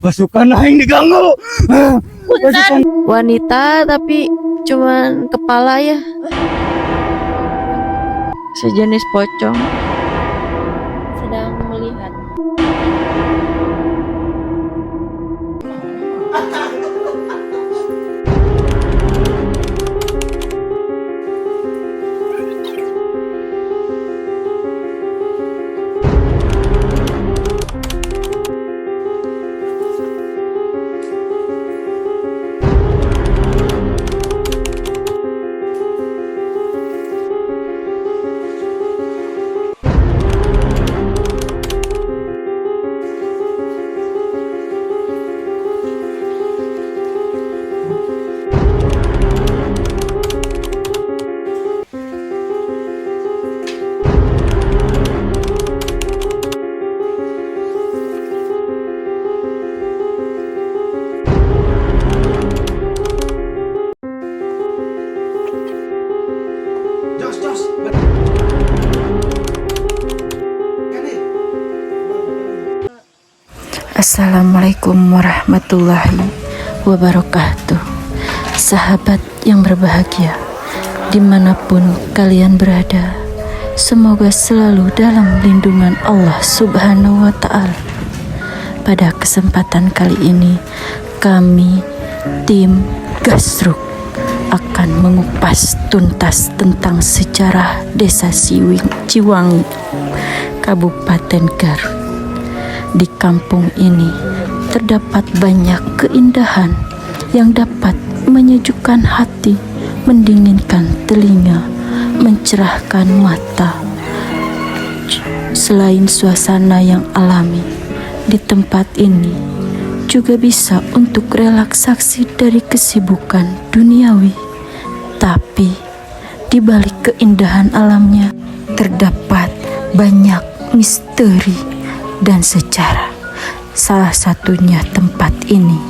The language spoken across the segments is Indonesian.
Pasukan aing diganggu. Pasukan. Wanita tapi cuman kepala ya, sejenis pocong sedang melihat. Assalamualaikum warahmatullahi wabarakatuh. Sahabat yang berbahagia, dimanapun kalian berada, semoga selalu dalam lindungan Allah Subhanahu wa Ta'ala. Pada kesempatan kali ini, kami tim Gasruk akan mengupas tuntas tentang sejarah Desa Ciwangi, Kabupaten Garut. Di kampung ini terdapat banyak keindahan yang dapat menyejukkan hati, mendinginkan telinga, mencerahkan mata. Selain suasana yang alami, di tempat ini juga bisa untuk relaksasi dari kesibukan duniawi. Tapi di balik keindahan alamnya terdapat banyak misteri dan sejarah. Salah satunya tempat ini.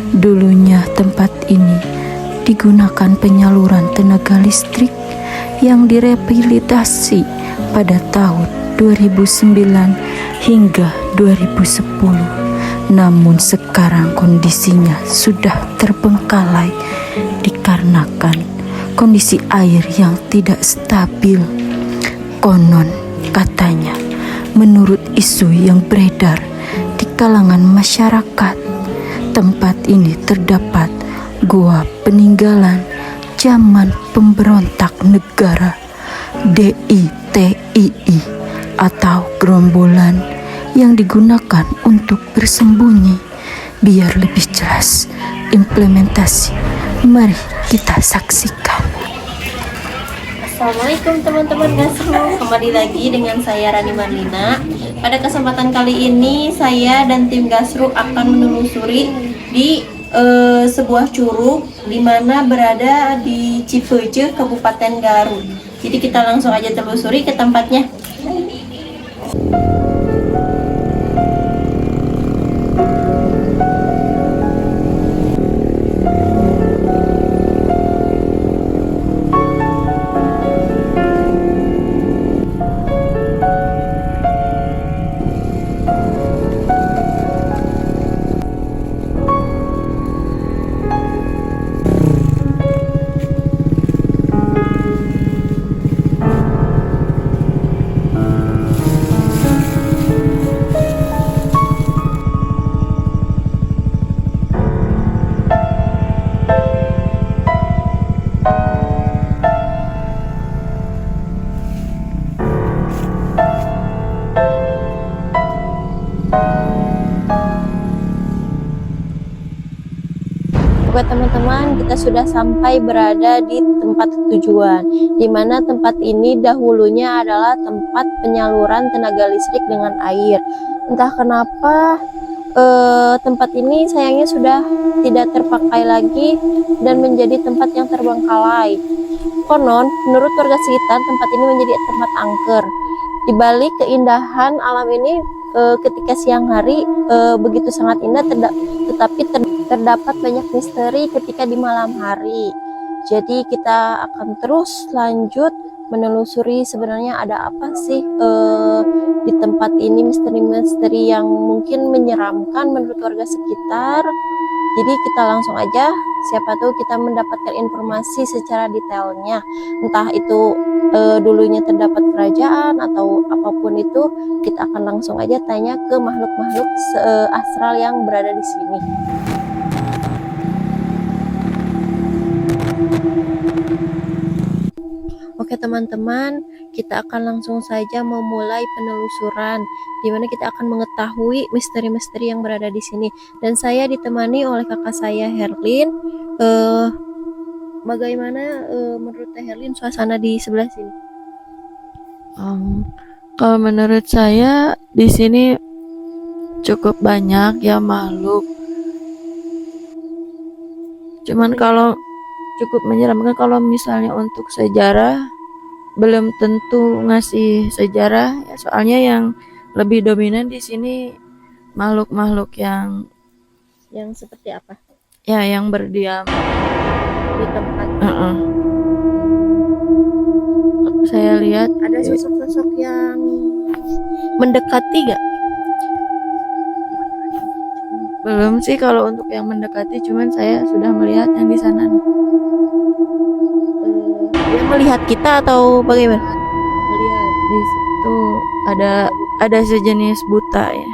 Dulunya tempat ini digunakan penyaluran tenaga listrik yang direhabilitasi pada tahun 2009 hingga 2010. Namun sekarang kondisinya sudah terbengkalai dikarenakan kondisi air yang tidak stabil. Konon katanya, menurut isu yang beredar di kalangan masyarakat, tempat ini terdapat gua peninggalan zaman pemberontak negara DITII atau gerombolan yang digunakan untuk bersembunyi. Biar lebih jelas implementasi, mari kita saksikan. Assalamualaikum teman-teman Gasruk, kembali lagi dengan saya Rani Marlina. Pada kesempatan kali ini saya dan tim Gasruk akan menelusuri di sebuah curug di mana berada di Cipeuje, Kabupaten Garut. Jadi kita langsung aja telusuri ke tempatnya. Buat teman-teman, kita sudah sampai berada di tempat tujuan, di mana tempat ini dahulunya adalah tempat penyaluran tenaga listrik dengan air. Entah kenapa tempat ini sayangnya sudah tidak terpakai lagi dan menjadi tempat yang terbengkalai. Konon, menurut warga sekitar, tempat ini menjadi tempat angker. Di balik keindahan alam ini, ketika siang hari begitu sangat indah, tetapi terdapat banyak misteri ketika di malam hari. Jadi kita akan terus lanjut menelusuri sebenarnya ada apa sih di tempat ini, misteri-misteri yang mungkin menyeramkan menurut warga sekitar. Jadi kita langsung aja, siapa tahu kita mendapatkan informasi secara detailnya, entah itu dulunya terdapat kerajaan atau apapun itu, kita akan langsung aja tanya ke makhluk-makhluk astral yang berada di sini. Oke teman-teman, kita akan langsung saja memulai penelusuran, di mana kita akan mengetahui misteri-misteri yang berada di sini. Dan saya ditemani oleh kakak saya Herlin. Bagaimana menurut Teh Herlin suasana di sebelah sini? Kalau menurut saya di sini cukup banyak ya makhluk. Cuman kalau cukup menyeramkan, kalau misalnya untuk sejarah belum tentu ngasih sejarah ya, soalnya yang lebih dominan di sini makhluk-makhluk yang seperti apa ya yang berdiam di tempat? Saya lihat Ada sosok-sosok yang mendekati gak? belum sih kalau untuk yang mendekati, cuman saya sudah melihat yang di sana nih. Dia melihat kita atau bagaimana? Melihat di situ ada sejenis buta ya.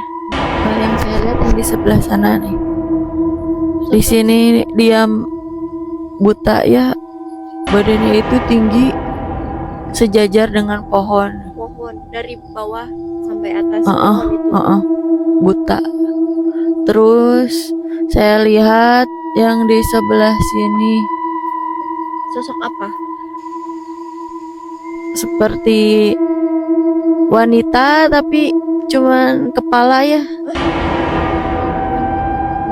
Yang saya lihat yang di sebelah sana nih. Di sini diam buta ya, badannya itu tinggi sejajar dengan pohon. Pohon dari bawah sampai atas pohon itu. Buta. Terus saya lihat yang di sebelah sini Sosok apa? seperti wanita tapi cuman kepala ya.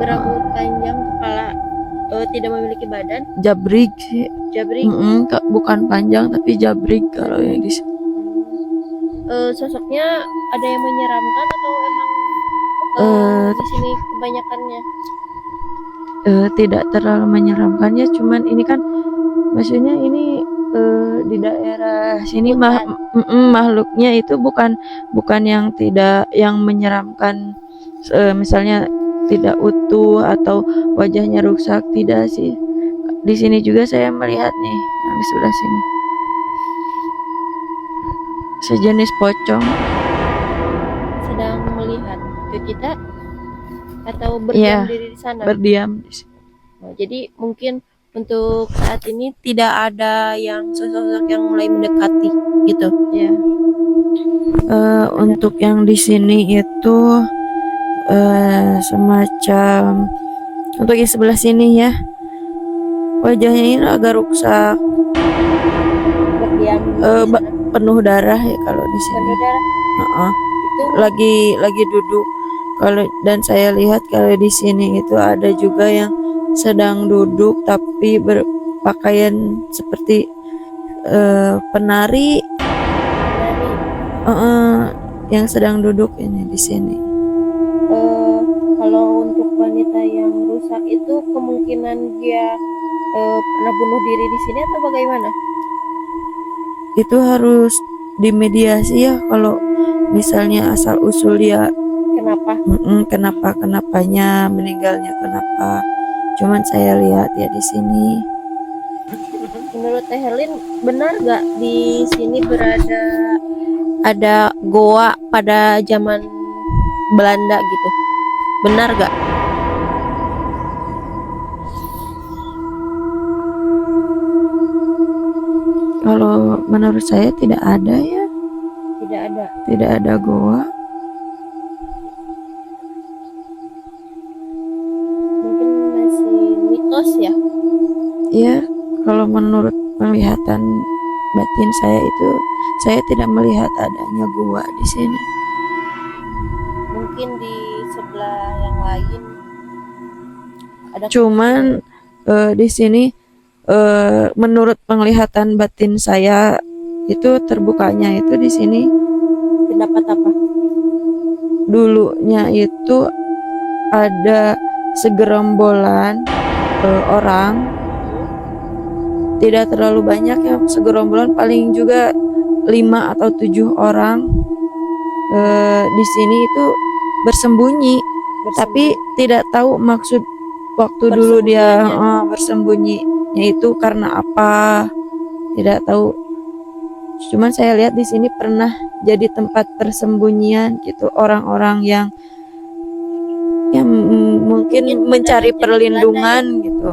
Berambut panjang, kepala tidak memiliki badan. Jabrik sih. Jabrik. Bukan panjang tapi jabrik kalau yang di sini. Sosoknya ada yang menyeramkan atau emang di sini kebanyakannya? Tidak terlalu menyeramkan ya, cuman ini kan maksudnya ini di daerah sini makhluknya itu bukan yang tidak yang menyeramkan, misalnya tidak utuh atau wajahnya rusak, tidak sih. Di sini juga saya melihat nih yang di sebelah sini sejenis pocong sedang melihat ke kita atau berdiam diri di sana? Berdiam di sini. Jadi mungkin untuk saat ini tidak ada yang sosok yang mulai mendekati gitu ya. Untuk yang di sini itu semacam, untuk yang sebelah sini ya, wajahnya ini agak rusak, berdiam penuh darah ya kalau di sini. penuh darah. Itu lagi duduk. Kalau dan saya lihat kalau di sini itu ada juga yang sedang duduk tapi berpakaian seperti penari. Yang sedang duduk ini di sini. Kalau untuk wanita yang rusak itu kemungkinan dia pernah bunuh diri di sini atau bagaimana? Itu harus dimediasi ya, kalau misalnya asal usul dia kenapanya meninggalnya kenapa. Cuman saya lihat ya di sini. Menurut Teh Herlin, benar gak di sini ada goa pada zaman Belanda gitu? Benar gak? Kalau menurut saya tidak ada ya. Tidak ada goa. Mungkin masih mitos ya? Iya, kalau menurut penglihatan batin saya itu, saya tidak melihat adanya gua di sini. Mungkin di sebelah yang lain ada. Cuman di sini menurut penglihatan batin saya itu terbukanya itu di sini terdapat apa? Dulunya itu ada segerombolan orang tidak terlalu banyak ya, segerombolan paling juga 5 atau 7 orang di sini itu bersembunyi, tapi tidak tahu maksud waktu dulu dia bersembunyinya itu karena apa, tidak tahu. Cuman saya lihat di sini pernah jadi tempat persembunyian gitu, orang-orang yang mungkin mencari perlindungan gitu.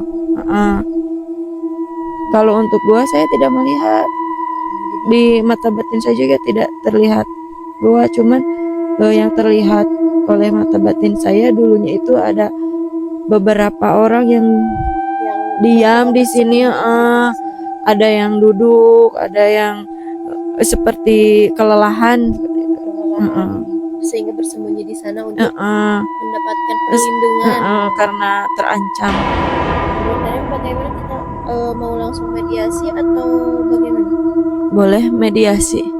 Kalau untuk gua, saya tidak melihat, di mata batin saya juga tidak terlihat gua, cuman yang terlihat oleh mata batin saya dulunya itu ada beberapa orang yang diam di sini, ada yang duduk, ada yang seperti kelelahan, sehingga bersembunyi di sana untuk mendapatkan perlindungan karena terancam. Sebenarnya bagaimana kita mau langsung mediasi atau bagaimana? Boleh mediasi.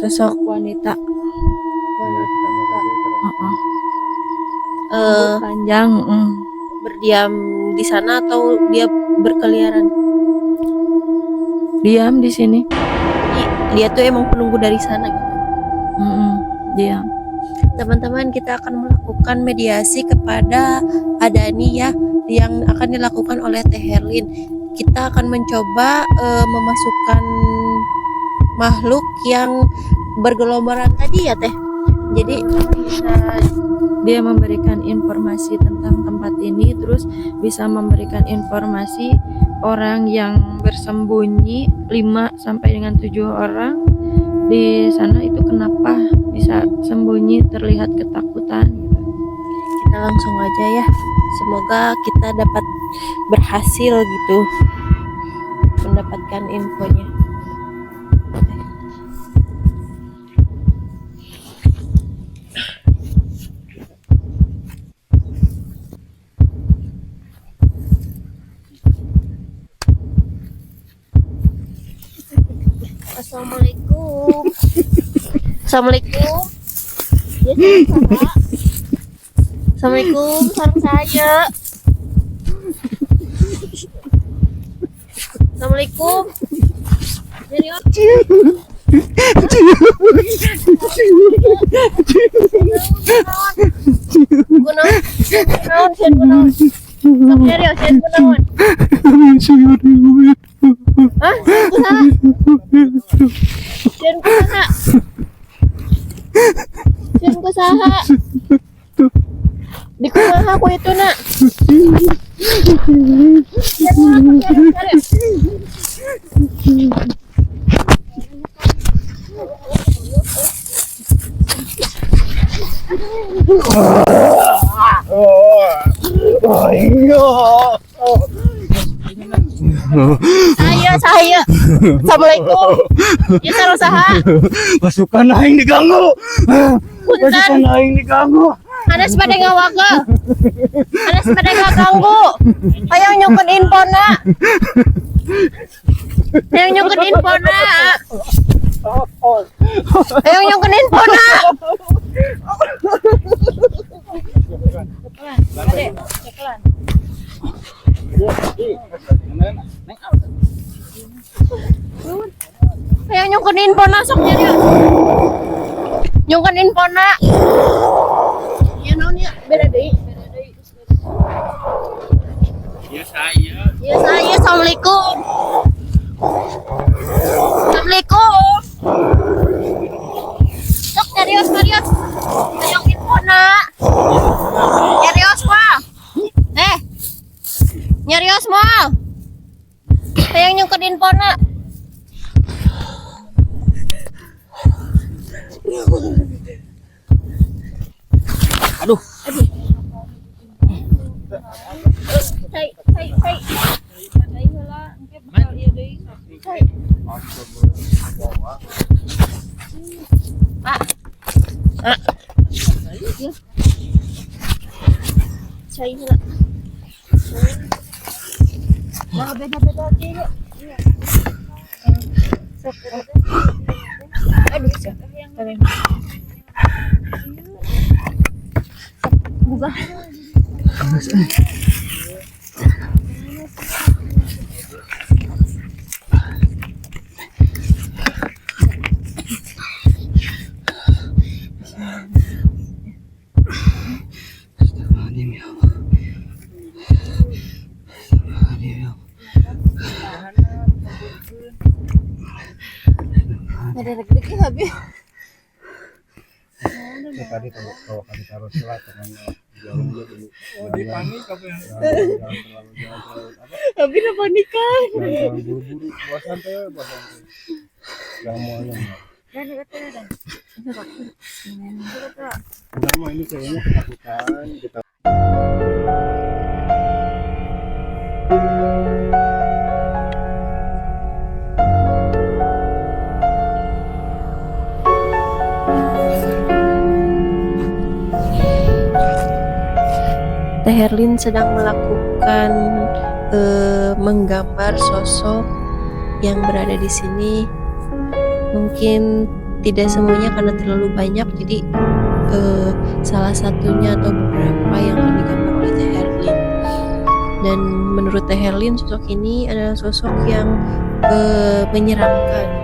Sosok wanita. Panjang. Berdiam di sana atau dia berkeliaran? Diam di sini. Dia tuh emang penunggu dari sana gitu. Diam. Teman-teman, kita akan melakukan mediasi kepada Adani ya, yang akan dilakukan oleh Teh Herlin. Kita akan mencoba memasukkan makhluk yang bergelombaran tadi ya Teh. Jadi dia memberikan informasi tentang tempat ini, terus bisa memberikan informasi orang yang bersembunyi 5 sampai dengan 7 orang di sana itu kenapa bisa sembunyi, terlihat ketakutan gitu. Kita langsung aja ya, semoga kita dapat berhasil gitu mendapatkan infonya. Assalamualaikum. Assalamualaikum. Ya, Assalamualaikum, sarung saya. Assalamualaikum. Serius? Gunawan. Serius, gunawan. Hah? Sen kusaha. Sen kusaha. Di kumaha aku itu nak. Saya. Assalamualaikum. Ya sarung saha? Pasukan aing diganggu. Pasukan aing diganggu. Ada sepeda ngawaga. Ada sepeda ngaganggu. Hayang nyukeun infona. Hayang nyukeun infona. Hayang nyukeun infona. Hayang nyukeun infona sok jadi. Nyungkan infona. Ya naonnya beda deui. Ya saya. Ya saya assalamualaikum. Assalamualaikum. Sok serius. Hayang infona. Serius mah. Nyarios mah. Hayang nyungkan infona. Aduh. Hai. Cai heula. Nah, beda-beda aja. Aduh, buka. Astagfirullahaladzim ya Allah. Astagfirullahaladzim ya Allah. Ada deg-deg habis. Tadi kalau kami taruh selat dengan jalan dia dulu. Lebih panik apa ya? Habis panikan. Jangan buru-buru, buat santai. Jangan mau ayam. Udah mah ini kayaknya ketakutan kita. Teh Herlin sedang melakukan menggambar sosok yang berada di sini. Mungkin tidak semuanya karena terlalu banyak, jadi salah satunya atau beberapa yang digambar oleh Teh Herlin. Dan menurut Teh Herlin, sosok ini adalah sosok yang menyeramkan.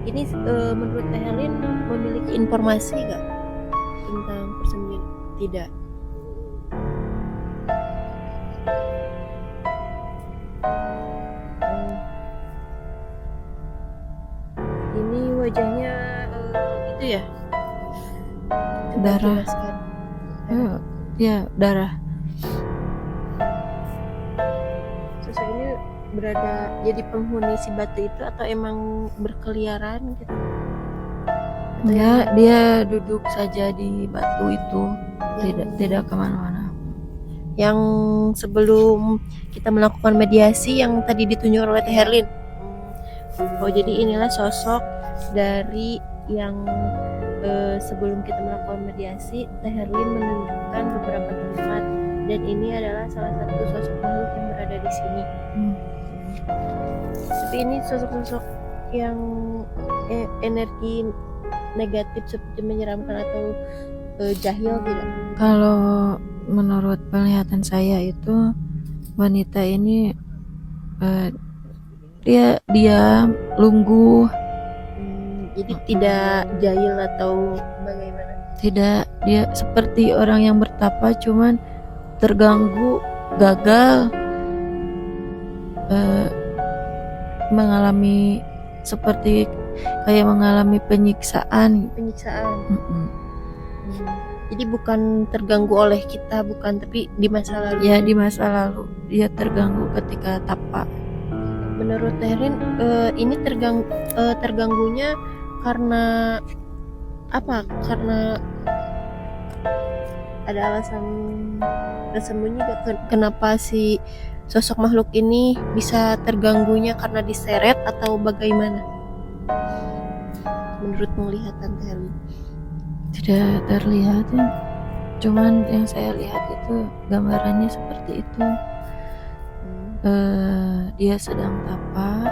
Ini menurut Teh Herlin memiliki informasi nggak tentang persembunyian? Tidak. Ini wajahnya itu ya? Coba Darah. jelaskan. Ya, darah. Sosok ini berada jadi penghuni si batu itu atau emang berkeliaran gitu? Atau Ya, dia duduk saja di batu itu, tidak kemana-mana. yang sebelum kita melakukan mediasi yang tadi ditunjukkan oleh Teh Herlin. Oh, jadi inilah sosok dari yang sebelum kita melakukan mediasi, Teh Herlin menunjukkan beberapa tempat, dan ini adalah salah satu sosok makhluk yang berada di sini. Tapi ini sosok-sosok yang energi negatif seperti menyeramkan atau jahil tidak? Kalau menurut penglihatan saya itu wanita ini dia diam, lungguh, Jadi tidak jahil atau bagaimana? tidak, dia seperti orang yang bertapa cuman terganggu, gagal, mengalami seperti kayak mengalami penyiksaan. Mm-mm. Jadi bukan terganggu oleh kita, bukan, tapi di masa lalu. Ya di masa lalu dia terganggu ketika tapa. Menurut Terin, ini terganggunya karena apa? Karena ada alasan tersembunyi gak? Kenapa si sosok makhluk ini bisa terganggunya karena diseret atau bagaimana? Menurut penglihatan Terin. Tidak terlihat ya. Cuman yang saya lihat itu gambarannya seperti itu. Dia sedang tapa,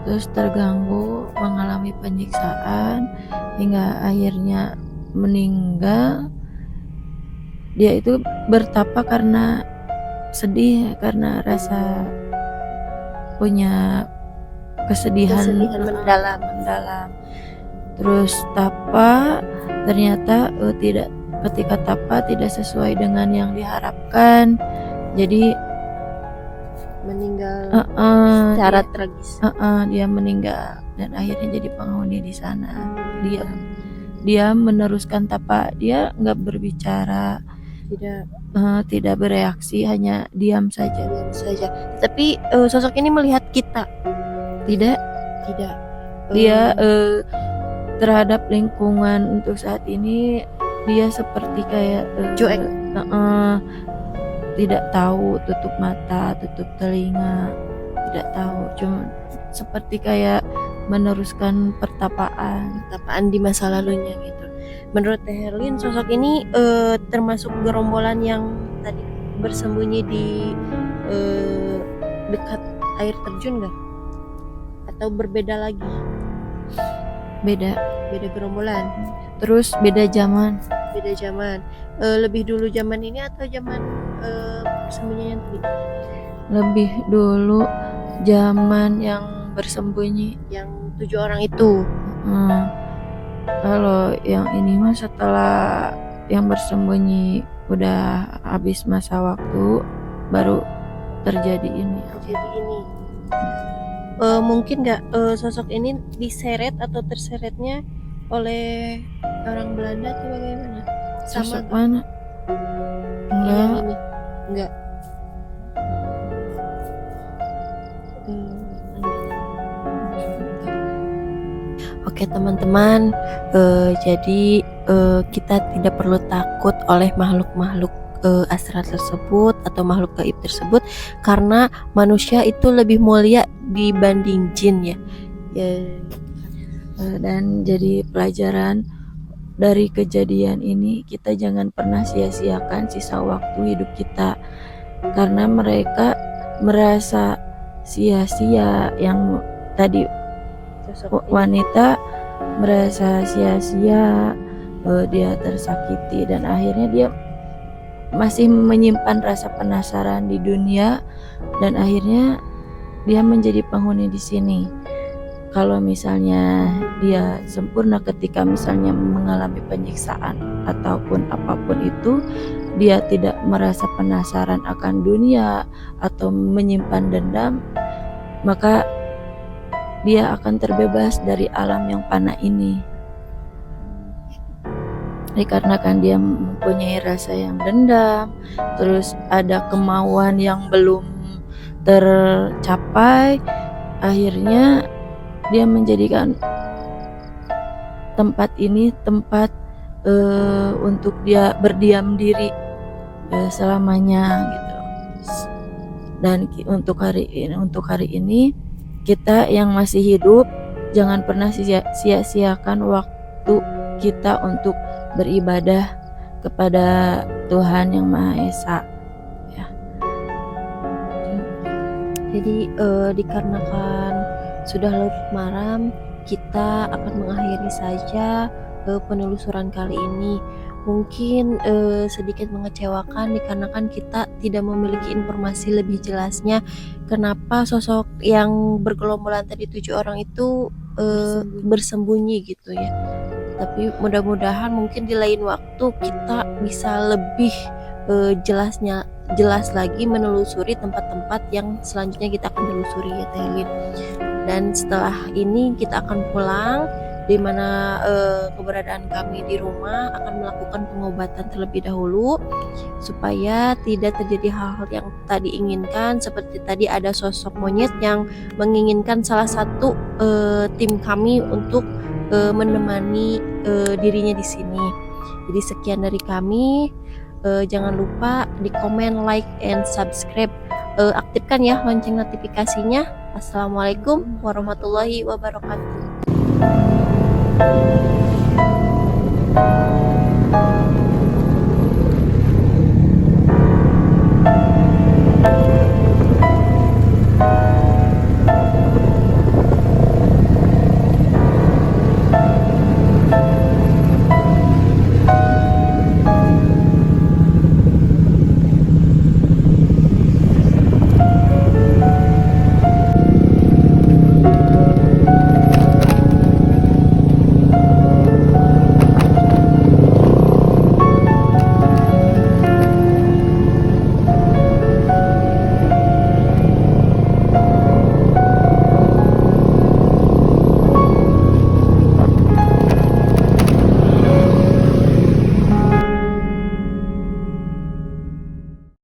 terus terganggu, mengalami penyiksaan hingga akhirnya meninggal. Dia itu bertapa karena sedih, karena rasa punya kesedihan mendalam. Terus tapa, ternyata ketika tapa tidak sesuai dengan yang diharapkan, jadi meninggal secara tragis. Dia meninggal dan akhirnya jadi penghuni di sana. Dia meneruskan tapa, dia nggak berbicara, tidak bereaksi, hanya diam saja. Tapi sosok ini melihat kita? Tidak. Dia terhadap lingkungan untuk saat ini dia seperti kayak cuek. Tidak tahu, tutup mata, tutup telinga, tidak tahu, cuma seperti kayak meneruskan pertapaan di masa lalunya gitu. Menurut Teh Herlin, sosok ini termasuk gerombolan yang tadi bersembunyi di dekat air terjun gak? Atau berbeda lagi? Beda gerombolan. Terus beda zaman. Lebih dulu zaman ini atau zaman bersembunyi yang tadi? Lebih dulu zaman yang bersembunyi, yang 7 orang itu. Kalau yang ini mah setelah yang bersembunyi udah habis masa waktu baru terjadi ini. Mungkin nggak sosok ini diseret atau terseretnya oleh orang Belanda atau bagaimana? Sosok mana? Enggak. Oke teman-teman, jadi kita tidak perlu takut oleh makhluk-makhluk astral tersebut atau makhluk gaib tersebut, karena manusia itu lebih mulia dibanding jin ya. Dan jadi pelajaran dari kejadian ini, kita jangan pernah sia-siakan sisa waktu hidup kita, karena mereka merasa sia-sia. Yang tadi wanita merasa sia-sia, dia tersakiti dan akhirnya dia masih menyimpan rasa penasaran di dunia dan akhirnya dia menjadi penghuni di sini. Kalau misalnya dia sempurna ketika misalnya mengalami penyiksaan ataupun apapun itu, dia tidak merasa penasaran akan dunia atau menyimpan dendam, maka dia akan terbebas dari alam yang fana ini. Dikarenakan dia mempunyai rasa yang dendam, terus ada kemauan yang belum tercapai, akhirnya dia menjadikan tempat ini tempat untuk dia berdiam diri selamanya gitu. Dan untuk hari ini kita yang masih hidup jangan pernah sia-siakan waktu kita untuk beribadah kepada Tuhan yang Maha Esa ya. Jadi dikarenakan sudah larut malam, kita akan mengakhiri saja penelusuran kali ini. Mungkin sedikit mengecewakan dikarenakan kita tidak memiliki informasi lebih jelasnya kenapa sosok yang bergelombolan tadi 7 orang itu bersembunyi gitu ya. Tapi mudah-mudahan mungkin di lain waktu kita bisa lebih jelas lagi menelusuri tempat-tempat yang selanjutnya kita akan telusuri ya Teh Lin. Dan setelah ini kita akan pulang, di mana keberadaan kami di rumah akan melakukan pengobatan terlebih dahulu supaya tidak terjadi hal-hal yang tadi inginkan, seperti tadi ada sosok monyet yang menginginkan salah satu tim kami untuk menemani dirinya di sini. Jadi sekian dari kami. Jangan lupa di komen, like, and subscribe. Aktifkan ya lonceng notifikasinya. Assalamualaikum warahmatullahi wabarakatuh.